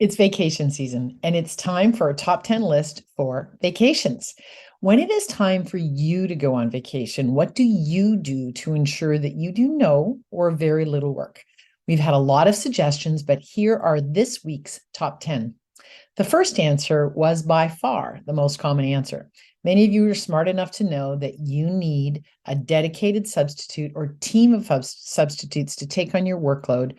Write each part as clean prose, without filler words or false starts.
It's vacation season, and it's time for a top 10 list for vacations. When it is time for you to go on vacation, what do you do to ensure that you do no or very little work? We've had a lot of suggestions, but here are this week's top 10. The first answer was by far the most common answer. Many of you are smart enough to know that you need a dedicated substitute or team of substitutes to take on your workload,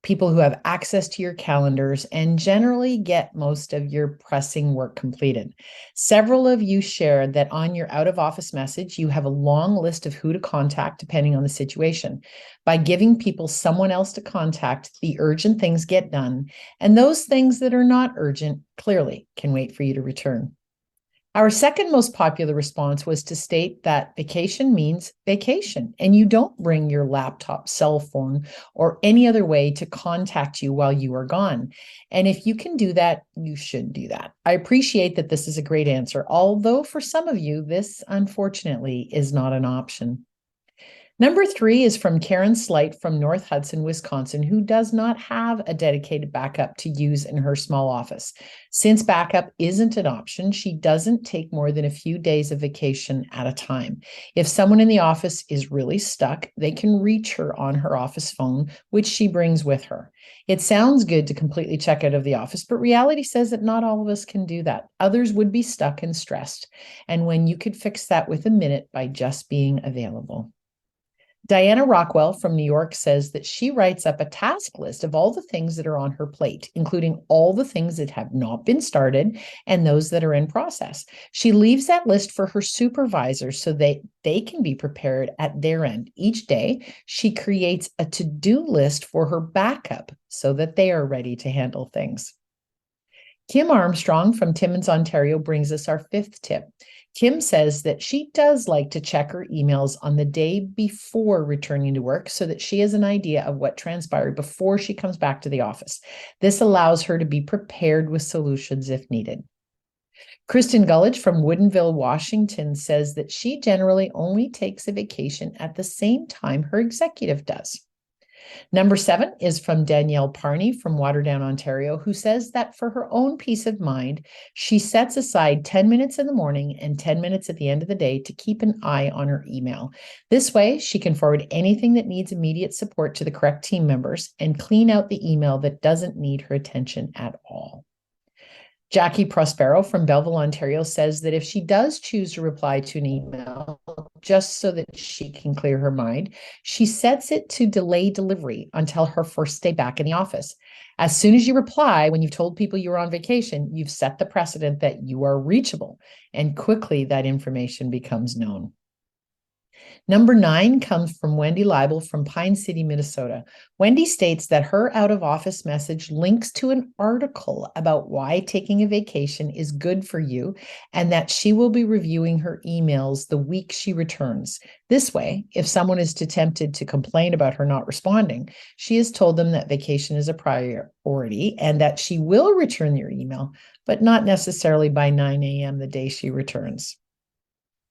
people who have access to your calendars and generally get most of your pressing work completed. Several of you shared that on your out of office message, you have a long list of who to contact depending on the situation. By giving people someone else to contact, the urgent things get done, and those things that are not urgent clearly can wait for you to return. Our second most popular response was to state that vacation means vacation, and you don't bring your laptop, cell phone, or any other way to contact you while you are gone. And if you can do that, you should do that. I appreciate that this is a great answer, although for some of you, this unfortunately is not an option. Number 3 is from Karen Slight from North Hudson, Wisconsin, who does not have a dedicated backup to use in her small office. Since backup isn't an option, she doesn't take more than a few days of vacation at a time. If someone in the office is really stuck, they can reach her on her office phone, which she brings with her. It sounds good to completely check out of the office, but reality says that not all of us can do that. Others would be stuck and stressed. And when you could fix that with a minute by just being available. Diana Rockwell from New York says that she writes up a task list of all the things that are on her plate, including all the things that have not been started and those that are in process. She leaves that list for her supervisors so they can be prepared at their end. Each day, she creates a to-do list for her backup so that they are ready to handle things. Kim Armstrong from Timmins, Ontario brings us our fifth tip. Kim says that she does like to check her emails on the day before returning to work so that she has an idea of what transpired before she comes back to the office. This allows her to be prepared with solutions if needed. Kristen Gullidge from Woodinville, Washington says that she generally only takes a vacation at the same time her executive does. Number 7 is from Danielle Parney from Waterdown, Ontario, who says that for her own peace of mind, she sets aside 10 minutes in the morning and 10 minutes at the end of the day to keep an eye on her email. This way, she can forward anything that needs immediate support to the correct team members and clean out the email that doesn't need her attention at all. Jackie Prospero from Belleville, Ontario says that if she does choose to reply to an email just so that she can clear her mind, she sets it to delay delivery until her first day back in the office. As soon as you reply, when you've told people you're on vacation, you've set the precedent that you are reachable, and quickly that information becomes known. Number 9 comes from Wendy Leibel from Pine City, Minnesota. Wendy states that her out of office message links to an article about why taking a vacation is good for you and that she will be reviewing her emails the week she returns. This way, if someone is tempted to complain about her not responding, she has told them that vacation is a priority and that she will return your email, but not necessarily by 9 a.m. the day she returns.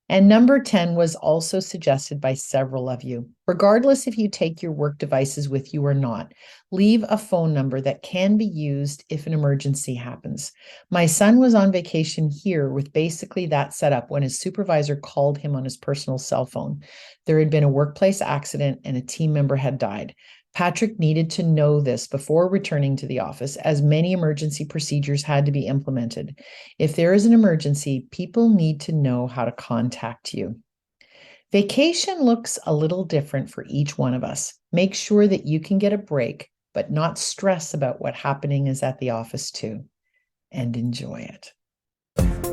And number 10 was also suggested by several of you. Regardless if you take your work devices with you or not, leave a phone number that can be used if an emergency happens. My son was on vacation here with basically that set up when his supervisor called him on his personal cell phone. There had been a workplace accident and a team member had died. Patrick needed to know this before returning to the office, as many emergency procedures had to be implemented. If there is an emergency, people need to know how to contact you. Vacation looks a little different for each one of us. Make sure that you can get a break, but not stress about what happening is at the office too, and enjoy it.